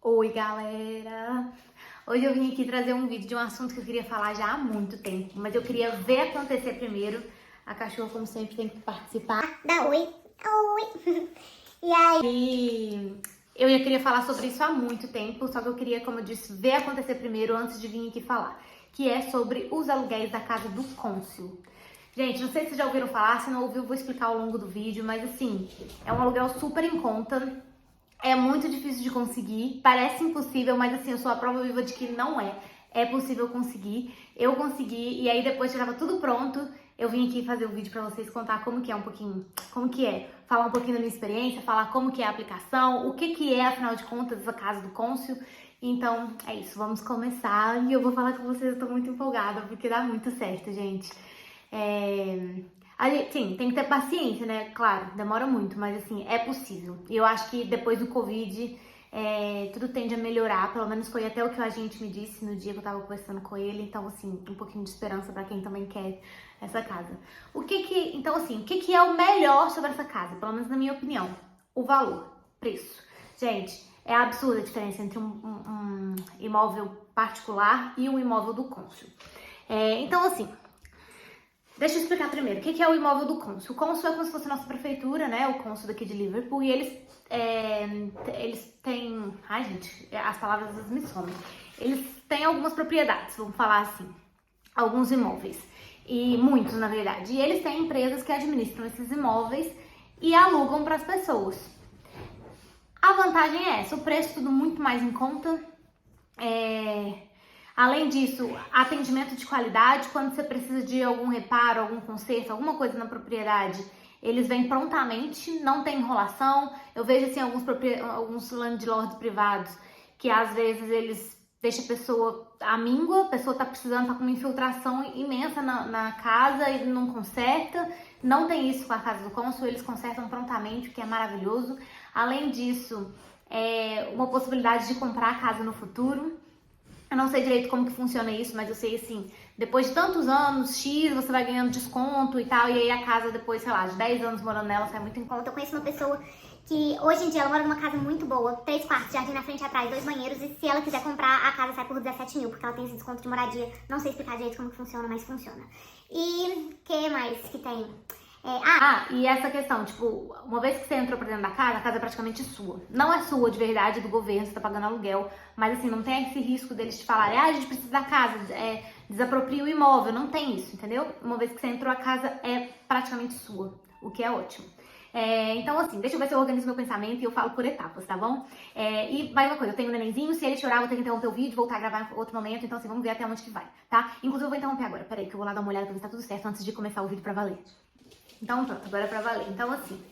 Oi, galera! Hoje eu vim aqui trazer um vídeo de um assunto que eu queria falar já há muito tempo, mas eu queria ver acontecer primeiro. A cachorra, como sempre, tem que participar. Dá oi. Oi. E aí? Eu já queria falar sobre isso há muito tempo, só que eu queria, como eu disse, ver acontecer primeiro antes de vir aqui falar, que é sobre os aluguéis da casa do cônsul. Gente, não sei se vocês já ouviram falar, se não ouviu, eu vou explicar ao longo do vídeo, mas assim, é um aluguel super em conta. É muito difícil de conseguir, parece impossível, mas assim, eu sou a prova viva de que não é. É possível conseguir, eu consegui, e aí depois que já tava tudo pronto, eu vim aqui fazer o vídeo pra vocês contar como que é um pouquinho, como que é, falar um pouquinho da minha experiência, falar como que é a aplicação, o que que é, afinal de contas, essa casa do cônsul. Então, é isso, vamos começar, e eu vou falar com vocês, eu tô muito empolgada, porque dá muito certo, gente. Sim, tem que ter paciência, né? Claro, demora muito, mas assim, é possível. E eu acho que depois do Covid, tudo tende a melhorar, pelo menos foi até o que o agente me disse no dia que eu tava conversando com ele. Então, assim, um pouquinho de esperança pra quem também quer essa casa. Então, assim, o que que é o melhor sobre essa casa? Pelo menos na minha opinião, o valor, preço. Gente, é absurda a diferença entre um imóvel particular e um imóvel do cônsul. Então, assim, deixa eu explicar primeiro, o que é o imóvel do cônsul? O cônsul é como se fosse a nossa prefeitura, né? O cônsul daqui de Liverpool, e eles têm... Ai, gente, as palavras às vezes me somem. Eles têm algumas propriedades, vamos falar assim, alguns imóveis, e muitos, na verdade. E eles têm empresas que administram esses imóveis e alugam para as pessoas. A vantagem é essa, o preço tudo muito mais em conta. Além disso, atendimento de qualidade, quando você precisa de algum reparo, algum conserto, alguma coisa na propriedade, eles vêm prontamente, não tem enrolação. Eu vejo assim alguns landlords privados que às vezes eles deixam a pessoa à míngua, a pessoa tá precisando, tá com uma infiltração imensa na casa e não conserta. Não tem isso com a casa do cônsul, eles consertam prontamente, o que é maravilhoso. Além disso, uma possibilidade de comprar a casa no futuro. Eu não sei direito como que funciona isso, mas eu sei assim, depois de tantos anos, X, você vai ganhando desconto e tal, e aí a casa depois, sei lá, de 10 anos morando nela, sai muito em conta. Eu conheço uma pessoa que hoje em dia ela mora numa casa muito boa, 3 quartos, jardim na frente e atrás, 2 banheiros, e se ela quiser comprar, a casa sai por 17 mil, porque ela tem esse desconto de moradia. Não sei explicar direito como que funciona, mas funciona. E o que mais que tem? E essa questão, tipo, uma vez que você entrou pra dentro da casa, a casa é praticamente sua. Não é sua de verdade, é do governo, você tá pagando aluguel, mas assim, não tem esse risco deles te falarem, a gente precisa da casa, desapropria o imóvel, não tem isso, entendeu? Uma vez que você entrou, a casa é praticamente sua, o que é ótimo. Então, assim, deixa eu ver se eu organizo meu pensamento e eu falo por etapas, tá bom? E mais uma coisa, eu tenho um nenenzinho, se ele chorar, eu vou ter que interromper o vídeo, voltar a gravar em outro momento, então assim, vamos ver até onde que vai, tá? Inclusive, eu vou interromper agora, peraí, que eu vou lá dar uma olhada pra ver se tá tudo certo antes de começar o vídeo pra valer. Então pronto, agora é pra valer. Então assim,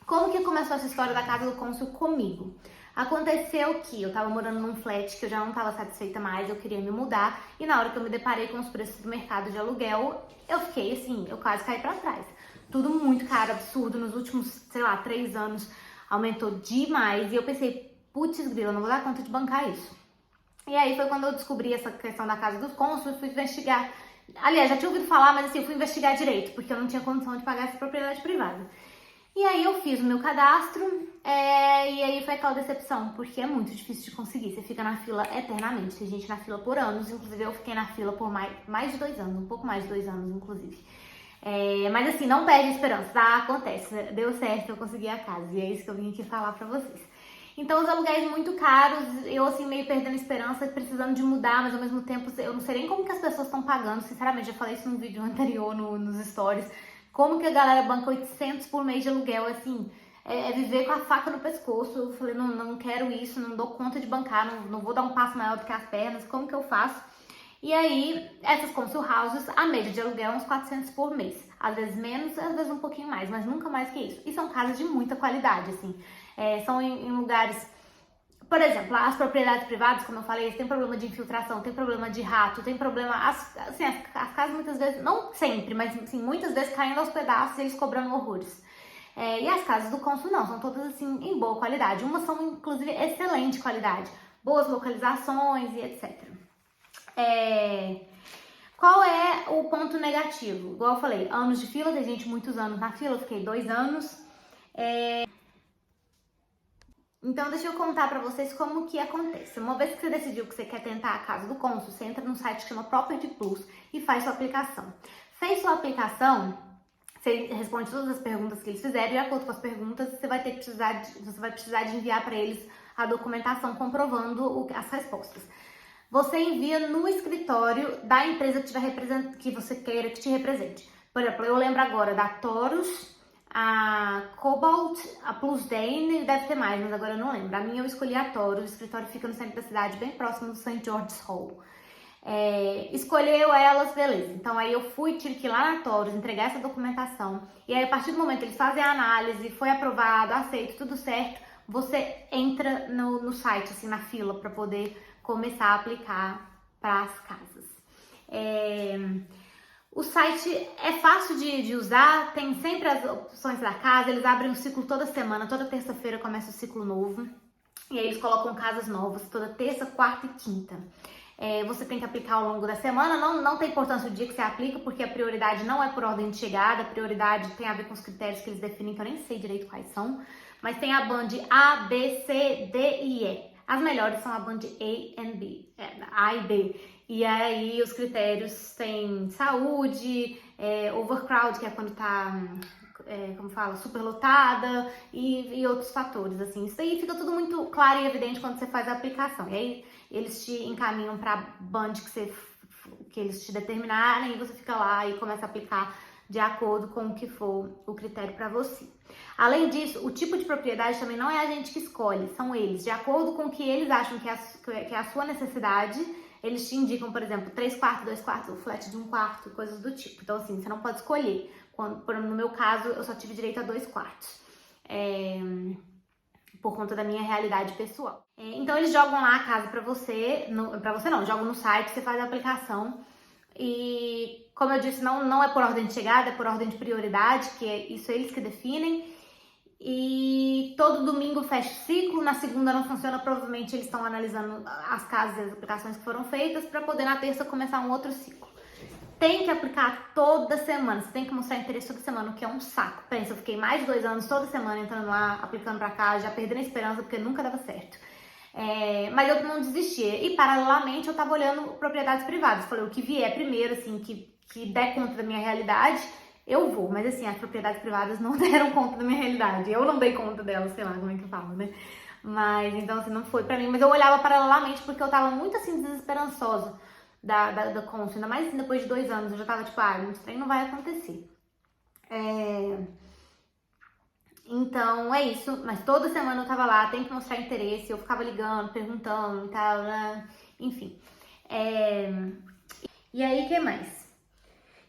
como que começou essa história da casa do cônsul comigo? Aconteceu que eu tava morando num flat que eu já não tava satisfeita mais, eu queria me mudar, e na hora que eu me deparei com os preços do mercado de aluguel, eu fiquei assim, eu quase caí pra trás. Tudo muito caro, absurdo, nos últimos, sei lá, 3 anos aumentou demais, e eu pensei, putz grila, eu não vou dar conta de bancar isso. E aí foi quando eu descobri essa questão da casa dos cônsuls e fui investigar. Aliás, já tinha ouvido falar, mas assim, eu fui investigar direito, porque eu não tinha condição de pagar essa propriedade privada. E aí eu fiz o meu cadastro, e aí foi aquela decepção, porque é muito difícil de conseguir. Você fica na fila eternamente, tem gente na fila por anos, inclusive eu fiquei na fila por mais de 2 anos, um pouco mais de 2 anos, inclusive. Mas assim, não perde a esperança, tá? Acontece, deu certo, eu consegui a casa, e é isso que eu vim aqui falar pra vocês. Então, os aluguéis muito caros, eu assim meio perdendo esperança, precisando de mudar, mas ao mesmo tempo eu não sei nem como que as pessoas estão pagando, sinceramente, já falei isso num vídeo anterior nos stories, como que a galera banca 800 por mês de aluguel, assim, viver com a faca no pescoço. Eu falei, não quero isso, não dou conta de bancar, não vou dar um passo maior do que as pernas, como que eu faço? E aí, essas cônsul houses, a média de aluguel é uns 400 por mês. Às vezes menos, às vezes um pouquinho mais, mas nunca mais que isso. E são casas de muita qualidade, assim. São em lugares... Por exemplo, as propriedades privadas, como eu falei, tem problema de infiltração, tem problema de rato, tem problema... as casas muitas vezes, não sempre, mas assim, muitas vezes caindo aos pedaços e eles cobrando horrores. E as casas do cônsul não, são todas assim em boa qualidade. Umas são, inclusive, excelente qualidade. Boas localizações e etc. Qual é o ponto negativo? Igual eu falei, anos de fila, tem gente muitos anos na fila, eu fiquei 2 anos. Então, deixa eu contar pra vocês como que acontece. Uma vez que você decidiu que você quer tentar a casa do cônsul, você entra num site que chama Property Plus e faz sua aplicação. Fez sua aplicação, você responde todas as perguntas que eles fizerem, e de acordo com as perguntas, você vai precisar de enviar para eles a documentação comprovando as respostas. Você envia no escritório da empresa que você queira que te represente. Por exemplo, eu lembro agora da Taurus, a Cobalt, a Plusdane, deve ter mais, mas agora eu não lembro. A minha eu escolhi a Taurus, o escritório fica no centro da cidade, bem próximo do St. George's Hall. Escolheu elas, beleza. Então aí eu tive que ir lá na Taurus, entregar essa documentação. E aí a partir do momento que eles fazem a análise, foi aprovado, aceito, tudo certo, você entra no site, assim, na fila, para poder começar a aplicar para as casas. O site é fácil de usar, tem sempre as opções da casa, eles abrem um ciclo toda semana, toda terça-feira começa o ciclo novo. E aí eles colocam casas novas toda terça, quarta e quinta. Você tem que aplicar ao longo da semana, não tem importância o dia que você aplica, porque a prioridade não é por ordem de chegada, a prioridade tem a ver com os critérios que eles definem, que eu nem sei direito quais são, mas tem a band A, B, C, D e E. As melhores são a band A e B. E aí os critérios têm saúde, overcrowd, que é quando tá, superlotada, e outros fatores, assim. Isso aí fica tudo muito claro e evidente quando você faz a aplicação. E aí eles te encaminham para a band que eles te determinarem, e você fica lá e começa a aplicar de acordo com o que for o critério para você. Além disso, o tipo de propriedade também não é a gente que escolhe, são eles. De acordo com o que eles acham que é a sua necessidade, eles te indicam, por exemplo, 3 quartos, 2 quartos, o flat de 1 quarto, coisas do tipo. Então, assim, você não pode escolher. No meu caso, eu só tive direito a 2 quartos. Por conta da minha realidade pessoal. Então, eles jogam lá a casa pra você. Jogam no site, você faz a aplicação. E, como eu disse, não é por ordem de chegada, é por ordem de prioridade, que é isso eles que definem. E todo domingo fecha o ciclo, na segunda não funciona, provavelmente eles estão analisando as casas e as aplicações que foram feitas para poder na terça começar um outro ciclo. Tem que aplicar toda semana, você tem que mostrar interesse toda semana, o que é um saco. Pensa, eu fiquei mais de 2 anos toda semana entrando lá, aplicando pra cá, já perdendo a esperança porque nunca dava certo. Mas eu não desistia. E paralelamente eu tava olhando propriedades privadas. Falei, o que vier primeiro, assim, que der conta da minha realidade, eu vou. Mas assim, as propriedades privadas não deram conta da minha realidade. Eu não dei conta delas, sei lá como é que eu falo, né? Mas então assim, não foi pra mim. Mas eu olhava paralelamente porque eu tava muito assim, desesperançosa da cônsul. Ainda mais assim, depois de 2 anos. Eu já tava tipo, muito trem não vai acontecer. Então, é isso. Mas toda semana eu tava lá, tem que mostrar interesse. Eu ficava ligando, perguntando e tal, né? Enfim. E aí, o que mais?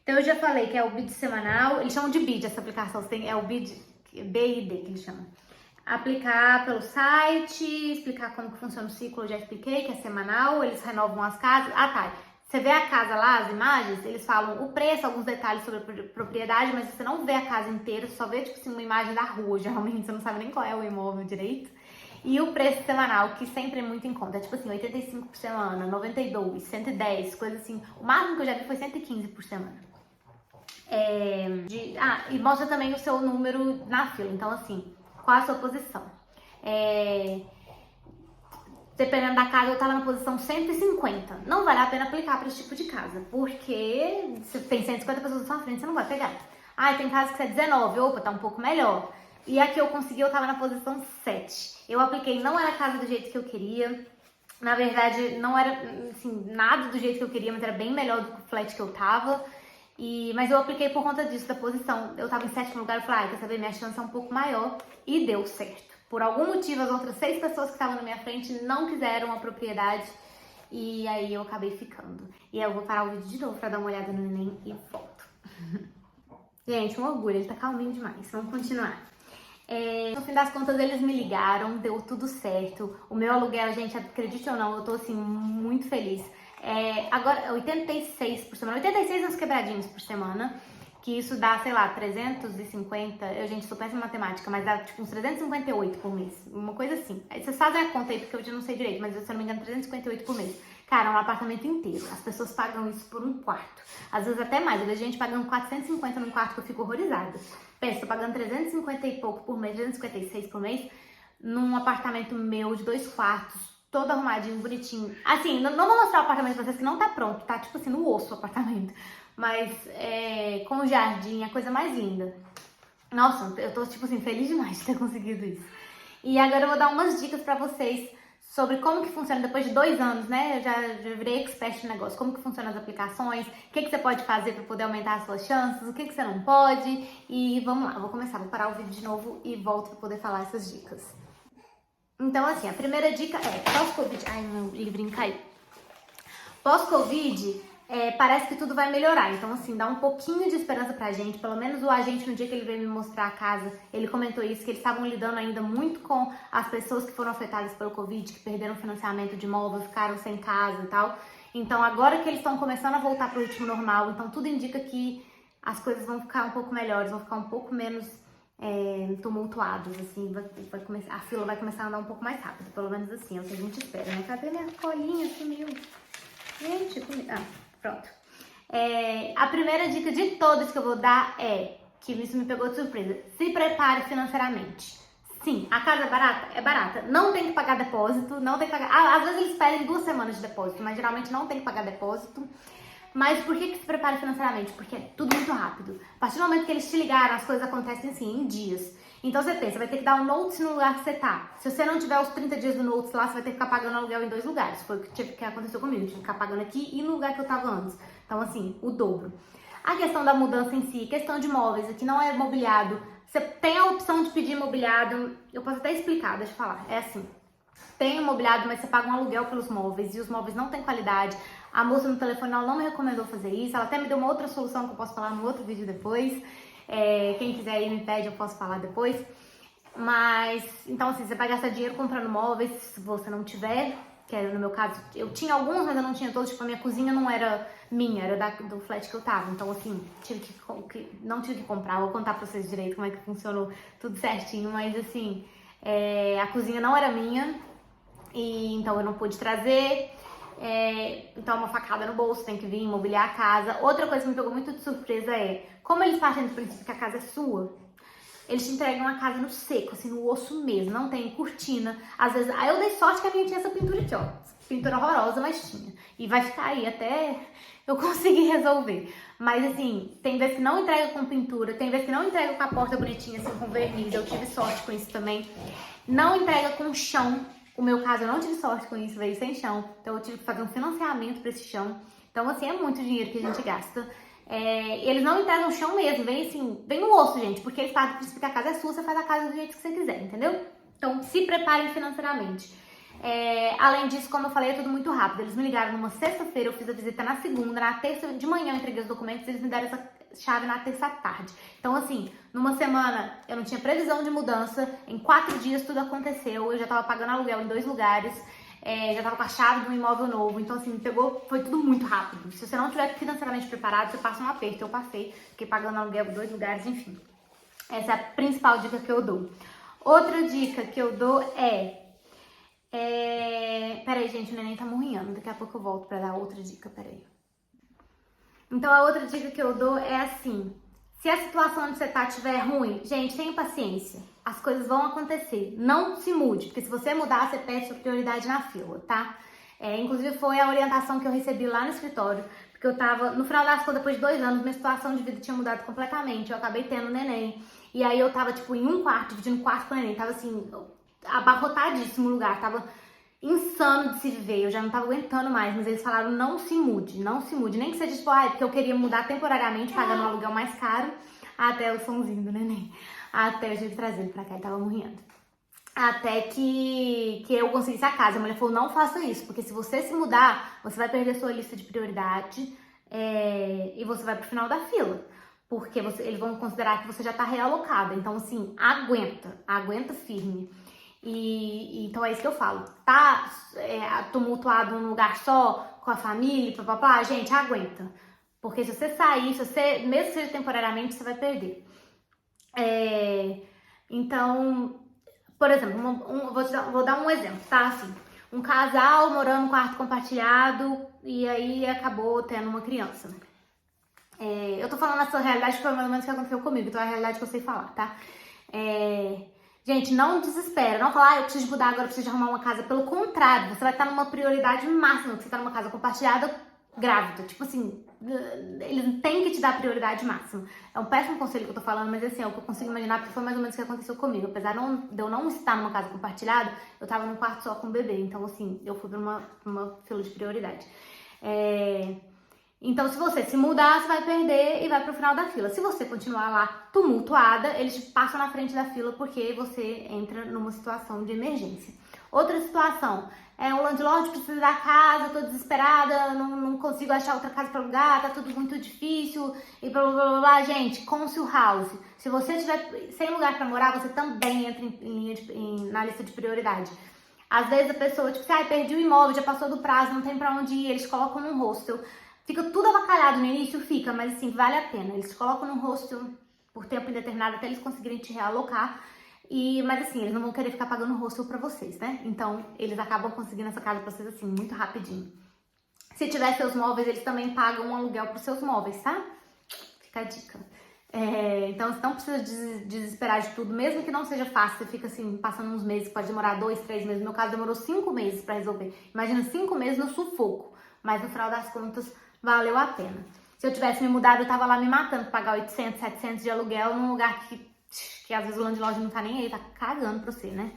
Então, eu já falei que é o bid semanal. Eles chamam de bid essa aplicação. É o bid BID que eles chamam. Aplicar pelo site, explicar como que funciona o ciclo, eu já expliquei, que é semanal. Eles renovam as casas. Tá. Você vê a casa lá, as imagens, eles falam o preço, alguns detalhes sobre a propriedade, mas você não vê a casa inteira, você só vê, tipo assim, uma imagem da rua, geralmente, você não sabe nem qual é o imóvel direito. E o preço semanal, que sempre é muito em conta, é tipo assim, 85 por semana, 92, 110, coisa assim. O máximo que eu já vi foi 115 por semana. E mostra também o seu número na fila, então assim, qual a sua posição. Dependendo da casa, eu tava na posição 150. Não vale a pena aplicar para esse tipo de casa, porque se tem 150 pessoas na sua frente, você não vai pegar. Tem casa que é 19, opa, tá um pouco melhor. E a que eu consegui, eu tava na posição 7. Eu apliquei, não era a casa do jeito que eu queria. Na verdade, não era, assim, nada do jeito que eu queria, mas era bem melhor do que o flat que eu tava. Mas eu apliquei por conta disso, da posição. Eu tava em 7º lugar, eu falei, quer saber, minha chance é um pouco maior. E deu certo. Por algum motivo, as outras 6 pessoas que estavam na minha frente não quiseram a propriedade. E aí eu acabei ficando. E aí eu vou parar o vídeo de novo pra dar uma olhada no neném e volto. Gente, um orgulho, ele tá calminho demais. Vamos continuar. No fim das contas, eles me ligaram, deu tudo certo. O meu aluguel, gente, acredite ou não, eu tô assim, muito feliz. Agora, 86 por semana, 86 uns quebradinhos por semana. Que isso dá, sei lá, 350, gente, sou péssima em matemática, mas dá tipo uns 358 por mês, uma coisa assim. Aí vocês fazem a conta aí, porque eu já não sei direito, mas se eu não me engano, 358 por mês. Cara, é um apartamento inteiro, as pessoas pagam isso por 1 quarto, às vezes até mais, eu vejo gente pagando 450 num quarto que eu fico horrorizada. Pensa, tô pagando 350 e pouco por mês, 356 por mês, num apartamento meu de 2 quartos, todo arrumadinho, bonitinho. Assim, não vou mostrar o apartamento pra vocês que não tá pronto, tá tipo assim, no osso o apartamento. Mas com jardim, a coisa mais linda. Nossa, eu tô tipo assim, feliz demais de ter conseguido isso. E agora eu vou dar umas dicas pra vocês sobre como que funciona depois de 2 anos, né? Eu já virei expert no negócio, como que funcionam as aplicações, o que você pode fazer pra poder aumentar as suas chances, o que você não pode. E vamos lá, vou começar, vou parar o vídeo de novo e volto pra poder falar essas dicas. Então, assim, a primeira dica é pós-Covid. Ai, meu livrinho caiu. Pós-Covid, parece que tudo vai melhorar. Então, assim, dá um pouquinho de esperança pra gente. Pelo menos o agente, no dia que ele veio me mostrar a casa, ele comentou isso, que eles estavam lidando ainda muito com as pessoas que foram afetadas pelo Covid, que perderam financiamento de imóvel, ficaram sem casa e tal. Então, agora que eles estão começando a voltar pro ritmo normal, então tudo indica que as coisas vão ficar um pouco melhores, vão ficar um pouco menos tumultuados, assim, a fila vai começar a andar um pouco mais rápido, pelo menos assim, é o que a gente espera, né? Cadê minha colinha? Sumiu. Gente, pronto. A primeira dica de todas que eu vou dar que isso me pegou de surpresa, se prepare financeiramente. Sim, a casa é barata? É barata. Não tem que pagar depósito, não tem que pagar... Às vezes eles pedem 2 semanas de depósito, mas geralmente não tem que pagar depósito. Mas por que se prepara financeiramente? Porque é tudo muito rápido. A partir do momento que eles te ligaram, as coisas acontecem assim, em dias. Então você pensa, vai ter que dar um notice no lugar que você tá. Se você não tiver os 30 dias do notice lá, você vai ter que ficar pagando aluguel em 2 lugares. Foi o que aconteceu comigo. Eu tive que ficar pagando aqui e no lugar que eu tava antes. Então assim, o dobro. A questão da mudança em si, questão de imóveis, aqui não é mobiliado. Você tem a opção de pedir imobiliado. Eu posso até explicar, deixa eu falar. É assim, tem imobiliado, mas você paga um aluguel pelos móveis e os móveis não têm qualidade. A moça no telefone ela não me recomendou fazer isso, ela até me deu uma outra solução que eu posso falar no outro vídeo depois. Quem quiser aí me pede, eu posso falar depois. Mas, então assim, você vai gastar dinheiro comprando móveis se você não tiver, que era no meu caso, eu tinha alguns, mas eu não tinha todos, tipo a minha cozinha não era minha, era do flat que eu tava. Então assim, não tive que comprar, vou contar pra vocês direito como é que funcionou tudo certinho, mas assim, a cozinha não era minha, e então eu não pude trazer. Então uma facada no bolso, tem que vir mobiliar a casa. Outra coisa que me pegou muito de surpresa como eles partem do princípio que a casa é sua, eles te entregam a casa no seco, assim, no osso mesmo, não tem cortina. Às vezes, aí eu dei sorte que a minha tinha essa pintura aqui, ó, pintura horrorosa, mas tinha. E vai ficar aí até eu conseguir resolver. Mas assim, tem vezes que não entrega com pintura, tem vezes que não entrega com a porta bonitinha, assim, com verniz, eu tive sorte com isso também. Não entrega com chão. O meu caso, eu não tive sorte com isso, veio sem chão. Então, eu tive que fazer um financiamento para esse chão. Então, assim, é muito dinheiro que a gente gasta. Eles não entregam o chão mesmo, vem assim, vem no osso, gente. Porque eles sabem que a casa é sua, você faz a casa do jeito que você quiser, entendeu? Então, se preparem financeiramente. Além disso, como eu falei, é tudo muito rápido. Eles me ligaram numa sexta-feira, eu fiz a visita na segunda, na terça de manhã eu entreguei os documentos, eles me deram essa chave na terça à tarde. Então, assim, numa semana eu não tinha previsão de mudança, em 4 dias tudo aconteceu, eu já tava pagando aluguel em 2 lugares, já tava com a chave de um imóvel novo, então assim, me pegou, foi tudo muito rápido. Se você não estiver financeiramente preparado, você passa um aperto. Eu passei, fiquei pagando aluguel em 2 lugares, enfim. Essa é a principal dica que eu dou. Outra dica que eu dou peraí, gente, o neném tá morrendo. Daqui a pouco eu volto pra dar outra dica, peraí. Então, a outra dica que eu dou é assim, se a situação onde você tá estiver ruim, gente, tenha paciência. As coisas vão acontecer. Não se mude, porque se você mudar, você perde sua prioridade na fila, tá? Inclusive, foi a orientação que eu recebi lá no escritório, porque eu tava, no final das contas, depois de 2 anos, minha situação de vida tinha mudado completamente. Eu acabei tendo neném. E aí, eu tava, tipo, em um quarto, dividindo quarto com o neném. Tava, assim, abarrotadíssimo o lugar. Tava insano de se viver, eu já não tava aguentando mais, mas eles falaram, não se mude, nem que seja tipo, porque eu queria mudar temporariamente, pagando um aluguel mais caro, até o somzinho do neném, até eu tive que trazer ele pra cá, ele tava morrendo. Até que eu conseguisse a casa. A mulher falou, não faça isso, porque se você se mudar, você vai perder sua lista de prioridade e você vai pro final da fila. Porque eles vão considerar que você já tá realocada. Então, assim, aguenta firme. Então é isso que eu falo. Tá tumultuado num lugar só, com a família, papapá, gente, aguenta. Porque se você sair, mesmo que seja temporariamente, você vai perder. Então, por exemplo, vou dar um exemplo, tá? Assim, um casal morando em quarto compartilhado e aí acabou tendo uma criança. Eu tô falando essa realidade que foi mais ou menos o que aconteceu comigo, então é a realidade que eu sei falar, tá? Gente, não desespera, não fala, eu preciso mudar agora, eu preciso arrumar uma casa. Pelo contrário, você vai estar numa prioridade máxima, que você tá numa casa compartilhada grávida. Tipo assim, eles têm que te dar prioridade máxima. É um péssimo conselho que eu tô falando, mas assim, é o que eu consigo imaginar, porque foi mais ou menos o que aconteceu comigo. Apesar de eu não estar numa casa compartilhada, eu tava num quarto só com o bebê. Então, assim, eu fui pra uma fila de prioridade. Então, se você se mudar, você vai perder e vai pro final da fila. Se você continuar lá tumultuada, eles te passam na frente da fila porque você entra numa situação de emergência. Outra situação, o landlord precisa da casa, eu tô desesperada, não consigo achar outra casa pra alugar, tá tudo muito difícil e blá blá blá blá. Gente, Council House. Se você estiver sem lugar pra morar, você também entra na lista de prioridade. Às vezes a pessoa, tipo, perdi o imóvel, já passou do prazo, não tem pra onde ir, eles colocam num hostel. Fica tudo avacalhado no início, fica, mas assim, vale a pena. Eles te colocam num hostel por tempo indeterminado até eles conseguirem te realocar. Mas assim, eles não vão querer ficar pagando hostel pra vocês, né? Então, eles acabam conseguindo essa casa pra vocês assim, muito rapidinho. Se tiver seus móveis, eles também pagam um aluguel pros seus móveis, tá? Fica a dica. Então, você não precisa desesperar de tudo, mesmo que não seja fácil, você fica assim, passando uns meses, pode demorar 2, 3 meses. No meu caso, demorou 5 meses pra resolver. Imagina 5 meses no sufoco, mas no final das contas, valeu a pena. Se eu tivesse me mudado, eu tava lá me matando pra pagar 800, 700 de aluguel num lugar que às vezes o landlord não tá nem aí, tá cagando pra você, né?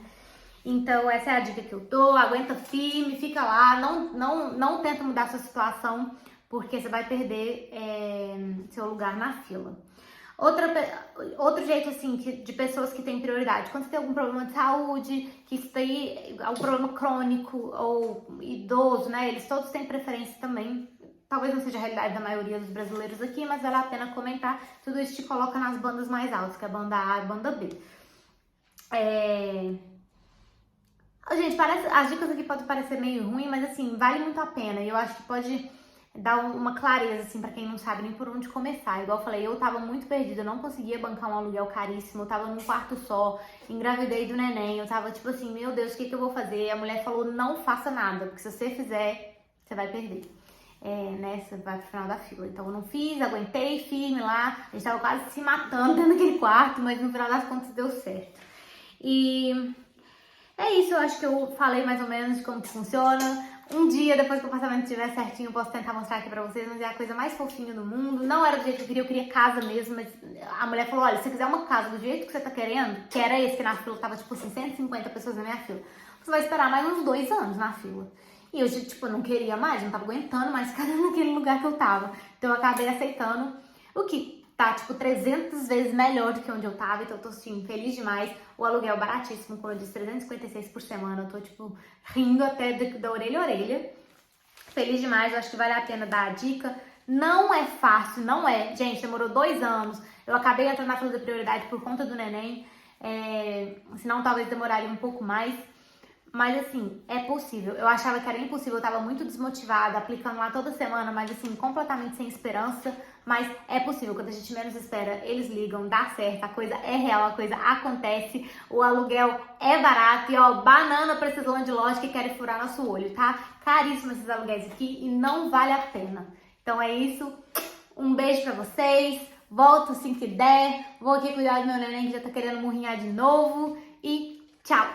Então, essa é a dica que eu dou. Aguenta firme, fica lá, não tenta mudar sua situação, porque você vai perder seu lugar na fila. Outro jeito, assim, de pessoas que têm prioridade. Quando você tem algum problema de saúde, que isso tem algum problema crônico ou idoso, né? Eles todos têm preferência também. Talvez não seja a realidade da maioria dos brasileiros aqui, mas vale a pena comentar. Tudo isso te coloca nas bandas mais altas, que é a banda A e a banda B. Gente, as dicas aqui podem parecer meio ruim, mas assim, vale muito a pena. E eu acho que pode dar uma clareza, assim, pra quem não sabe nem por onde começar. Igual eu falei, eu tava muito perdida, eu não conseguia bancar um aluguel caríssimo, eu tava num quarto só, engravidei do neném, eu tava tipo assim, meu Deus, o que eu vou fazer? A mulher falou, não faça nada, porque se você fizer, você vai perder. Você vai pro final da fila. Então eu não fiz, aguentei firme lá, a gente tava quase se matando dentro daquele quarto, mas no final das contas deu certo. E é isso, eu acho que eu falei mais ou menos de como que funciona. Um dia, depois que o apartamento estiver certinho, eu posso tentar mostrar aqui pra vocês, mas é a coisa mais fofinha do mundo. Não era do jeito que eu queria casa mesmo, mas a mulher falou, olha, se você quiser uma casa do jeito que você tá querendo, que era esse que na fila tava tipo assim, 150 pessoas na minha fila, você vai esperar mais uns 2 anos na fila. E eu, tipo, não queria mais, não tava aguentando mais ficar naquele lugar que eu tava. Então eu acabei aceitando, o que tá, tipo, 300 vezes melhor do que onde eu tava. Então eu tô, assim, feliz demais. O aluguel baratíssimo, como eu disse, 356 por semana. Eu tô, tipo, rindo até da orelha a orelha. Feliz demais, eu acho que vale a pena dar a dica. Não é fácil, não é. Gente, demorou 2 anos. Eu acabei entrando na fila da prioridade por conta do neném. Senão talvez demoraria um pouco mais. Mas assim, é possível. Eu achava que era impossível, eu tava muito desmotivada, aplicando lá toda semana, mas assim, completamente sem esperança. Mas é possível, quando a gente menos espera, eles ligam, dá certo, a coisa é real, a coisa acontece, o aluguel é barato e ó, banana pra esses landlords que querem furar nosso olho, tá? Caríssimo esses aluguéis aqui e não vale a pena. Então é isso, um beijo pra vocês, volto assim que der, vou aqui cuidar do meu neném que já tá querendo murrinhar de novo e tchau!